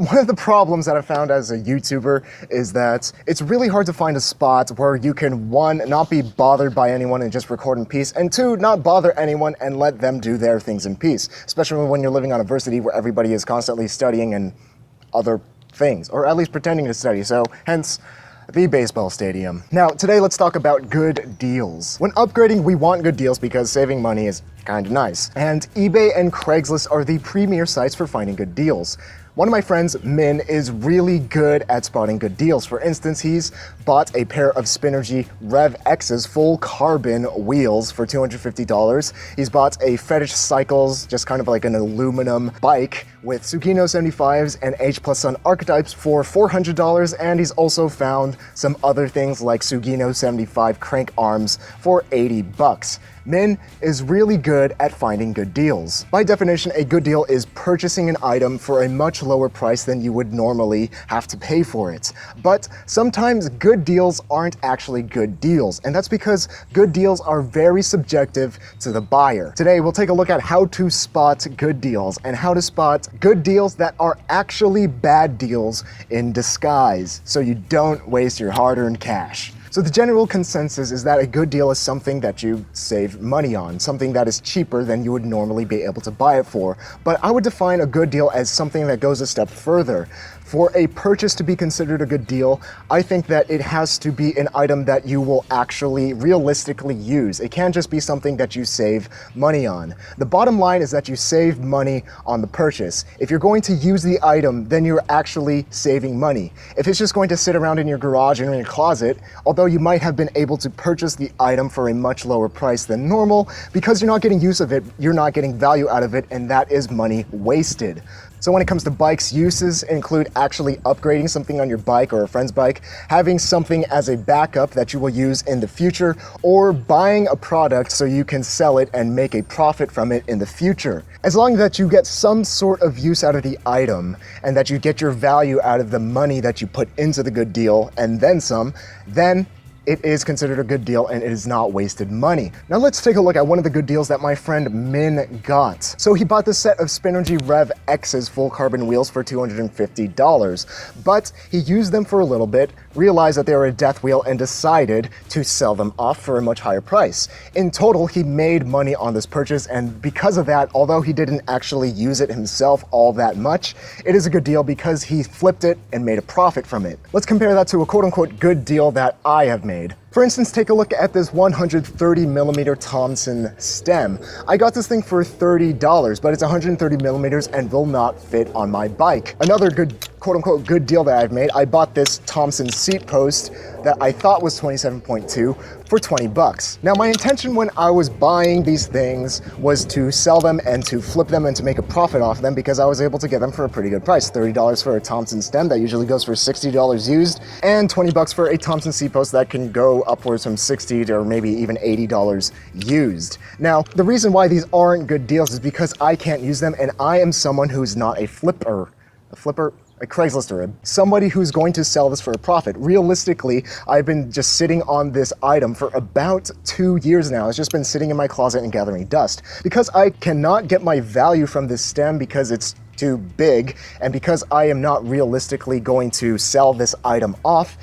One of the problems that I found as a YouTuber is that it's really hard to find a spot where you can, one, not be bothered by anyone and just record in peace, and two, not bother anyone and let them do their things in peace, especially when you're living on a varsity where everybody is constantly studying and other things, or at least pretending to study, so hence the baseball stadium. Now, today let's talk about good deals. When upgrading, we want good deals because saving money is kind of nice. And eBay and Craigslist are the premier sites for finding good deals. One of my friends, Min, is really good at spotting good deals. For instance, he's bought a pair of Spinergy Rev X's full carbon wheels for $250. He's bought a Fetish Cycles, just kind of like an aluminum bike with Sugino 75s and h+son archetypes for $400, and he's also found some other things like Sugino 75 crank arms for $80. Min is really good at finding good deals. By definition, a good deal is purchasing an item for a much lower price than you would normally have to pay for it. But sometimes good deals aren't actually good deals, and that's because good deals are very subjective to the buyer. Today, we'll take a look at how to spot good deals and how to spot good deals that are actually bad deals in disguise, so you don't waste your hard-earned cash. So the general consensus is that a good deal is something that you save money on, something that is cheaper than you would normally be able to buy it for. But I would define a good deal as something that goes a step further. For a purchase to be considered a good deal, I think that it has to be an item that you will actually realistically use. It can't just be something that you save money on. The bottom line is that you save money on the purchase. If you're going to use the item, then you're actually saving money. If it's just going to sit around in your garage or in your closet, although you might have been able to purchase the item for a much lower price than normal, because you're not getting use of it, you're not getting value out of it, and that is money wasted. So when it comes to bikes, uses include actually upgrading something on your bike or a friend's bike, having something as a backup that you will use in the future, or buying a product so you can sell it and make a profit from it in the future. As long as that you get some sort of use out of the item and that you get your value out of the money that you put into the good deal and then some, then it is considered a good deal and it is not wasted money. Now let's take a look at one of the good deals that my friend Min got. So he bought this set of Spinergy Rev X's full carbon wheels for $250, but he used them for a little bit, realized that they were a death wheel, and decided to sell them off for a much higher price. In total, he made money on this purchase, and because of that, although he didn't actually use it himself all that much, it is a good deal because he flipped it and made a profit from it. Let's compare that to a quote-unquote good deal that I have made. For instance, take a look at this 130mm Thompson stem. I got this thing for $30, but it's 130mm and will not fit on my bike. Another good, quote-unquote good deal that I've made, I bought this Thompson seat post that I thought was 27.2 for $20. Now, my intention when I was buying these things was to sell them and to flip them and to make a profit off them because I was able to get them for a pretty good price. $30 for a Thompson stem that usually goes for $60 used, and $20 for a Thompson seat post that can go upwards from $60 to or maybe even $80 used. Now, the reason why these aren't good deals is because I can't use them, and I am someone who's not a Craigslist, somebody who's going to sell this for a profit. Realistically, I've been just sitting on this item for about 2 years now. It's just been sitting in my closet and gathering dust. Because I cannot get my value from this stem because it's too big, and because I am not realistically going to sell this item off,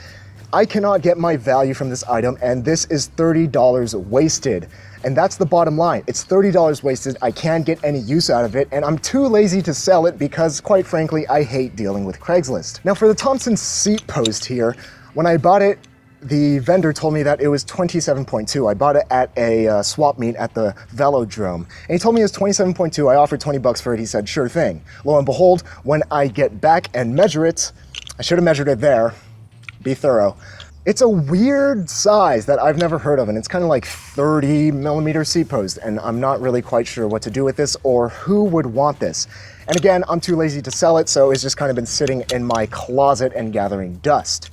I cannot get my value from this item, and this is $30 wasted. And that's the bottom line. It's $30 wasted. I can't get any use out of it, and I'm too lazy to sell it because, quite frankly, I hate dealing with Craigslist. Now, for the Thompson seat post here, when I bought it, the vendor told me that it was 27.2. I bought it at a swap meet at the Velodrome, and he told me it was 27.2. I offered $20 for it. He said, sure thing. Lo and behold, when I get back and measure it, I should have measured it there. Be thorough. It's a weird size that I've never heard of, and it's kind of like 30mm seat post, and I'm not really quite sure what to do with this or who would want this. And again, I'm too lazy to sell it, so it's just kind of been sitting in my closet and gathering dust.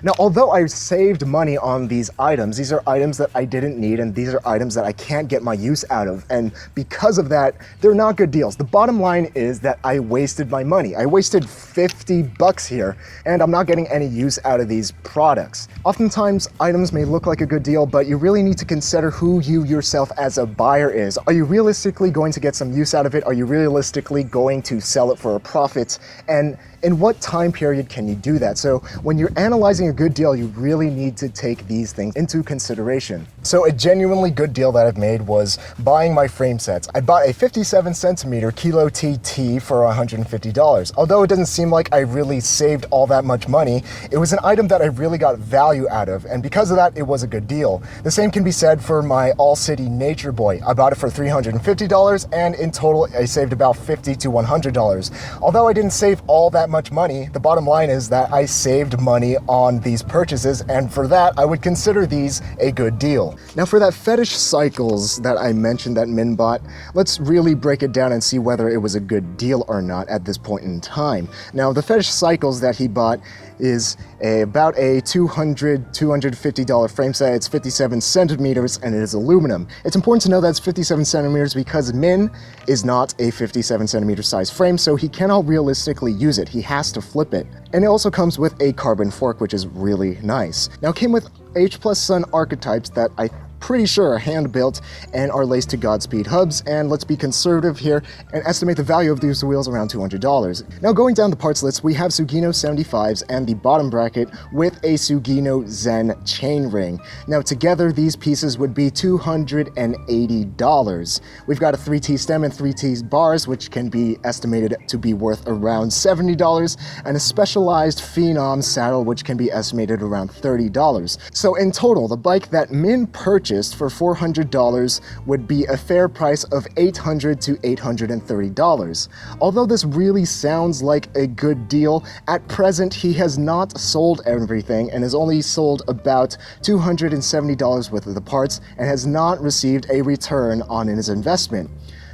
Now, although I saved money on these items, these are items that I didn't need, and these are items that I can't get my use out of, and because of that, they're not good deals. The bottom line is that I wasted my money. I wasted $50 here, and I'm not getting any use out of these products. Oftentimes, items may look like a good deal, but you really need to consider who you yourself as a buyer is. Are you realistically going to get some use out of it? Are you realistically going to sell it for a profit? And in what time period can you do that? So when you're analyzing a good deal, you really need to take these things into consideration. So a genuinely good deal that I've made was buying my frame sets. I bought a 57 centimeter Kilo TT for $150. Although it doesn't seem like I really saved all that much money, it was an item that I really got value out of, and because of that, it was a good deal. The same can be said for my All City Nature Boy. I bought it for $350, and in total, I saved about $50 to $100. Although I didn't save all that much money, the bottom line is that I saved money on these purchases, and for that, I would consider these a good deal. Now for that fetish cycles that I mentioned that Min bought, let's really break it down and see whether it was a good deal or not at this point in time. Now the fetish cycles that he bought is about a $250 frame set. It's 57 centimeters and it is aluminum. It's important to know that it's 57 centimeters because Min is not a 57 centimeter size frame, so he cannot realistically use it. He has to flip it. And it also comes with a carbon fork, which is really nice. Now it came with h+son archetypes that I'm pretty sure are hand-built and are laced to Godspeed hubs, and let's be conservative here and estimate the value of these wheels around $200. Now going down the parts list, we have Sugino 75s and the bottom bracket with a Sugino Zen chainring. Now together these pieces would be $280. We've got a 3T stem and 3T bars, which can be estimated to be worth around $70, and a specialized Phenom saddle, which can be estimated around $30. So in total, the bike that Min purchased for $400 would be a fair price of $800 to $830. Although this really sounds like a good deal, at present he has not sold everything and has only sold about $270 worth of the parts and has not received a return on his investment.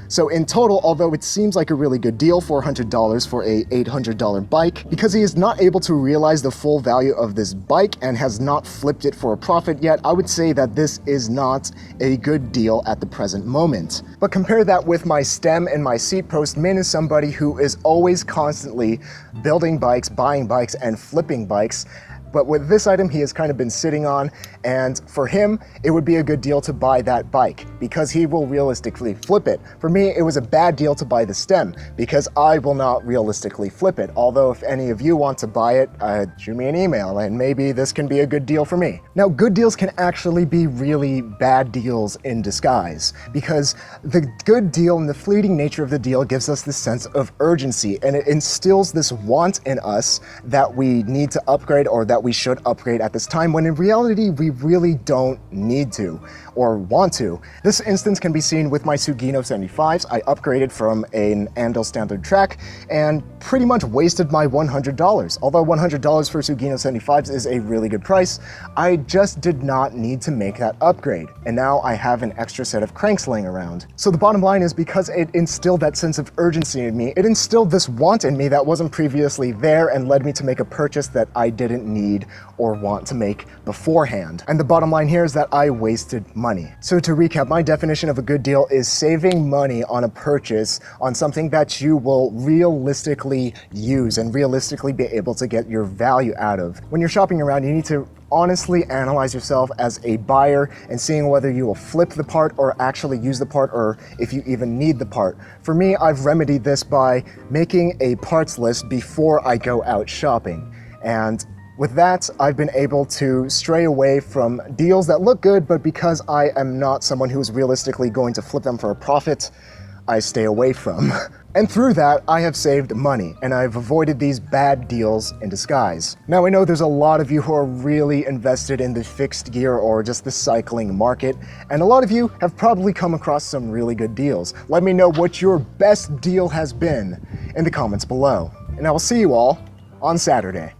So in total, although it seems like a really good deal, $400 for a $800 bike, because he is not able to realize the full value of this bike and has not flipped it for a profit yet, I would say that this is not a good deal at the present moment. But compare that with my stem and my seat post. Min is somebody who is always constantly building bikes, buying bikes, and flipping bikes. But with this item, he has kind of been sitting on, and for him, it would be a good deal to buy that bike because he will realistically flip it. For me, it was a bad deal to buy the stem because I will not realistically flip it. Although if any of you want to buy it, shoot me an email and maybe this can be a good deal for me. Now, good deals can actually be really bad deals in disguise because the good deal and the fleeting nature of the deal gives us this sense of urgency, and it instills this want in us that we need to upgrade or that we should upgrade at this time, when in reality we really don't need to or want to. This instance can be seen with my Sugino 75s. I upgraded from an Andal standard track and pretty much wasted my $100. Although $100 for Sugino 75s is a really good price, I just did not need to make that upgrade. And now I have an extra set of cranks laying around. So the bottom line is, because it instilled that sense of urgency in me, it instilled this want in me that wasn't previously there and led me to make a purchase that I didn't need or want to make beforehand. And the bottom line here is that I wasted money. So to recap, my definition of a good deal is saving money on a purchase on something that you will realistically use and realistically be able to get your value out of. When you're shopping around, you need to honestly analyze yourself as a buyer and seeing whether you will flip the part or actually use the part, or if you even need the part. For me, I've remedied this by making a parts list before I go out shopping. And with that, I've been able to stray away from deals that look good, but because I am not someone who is realistically going to flip them for a profit, I stay away from. And through that, I have saved money, and I've avoided these bad deals in disguise. Now, I know there's a lot of you who are really invested in the fixed gear or just the cycling market, and a lot of you have probably come across some really good deals. Let me know what your best deal has been in the comments below. And I will see you all on Saturday.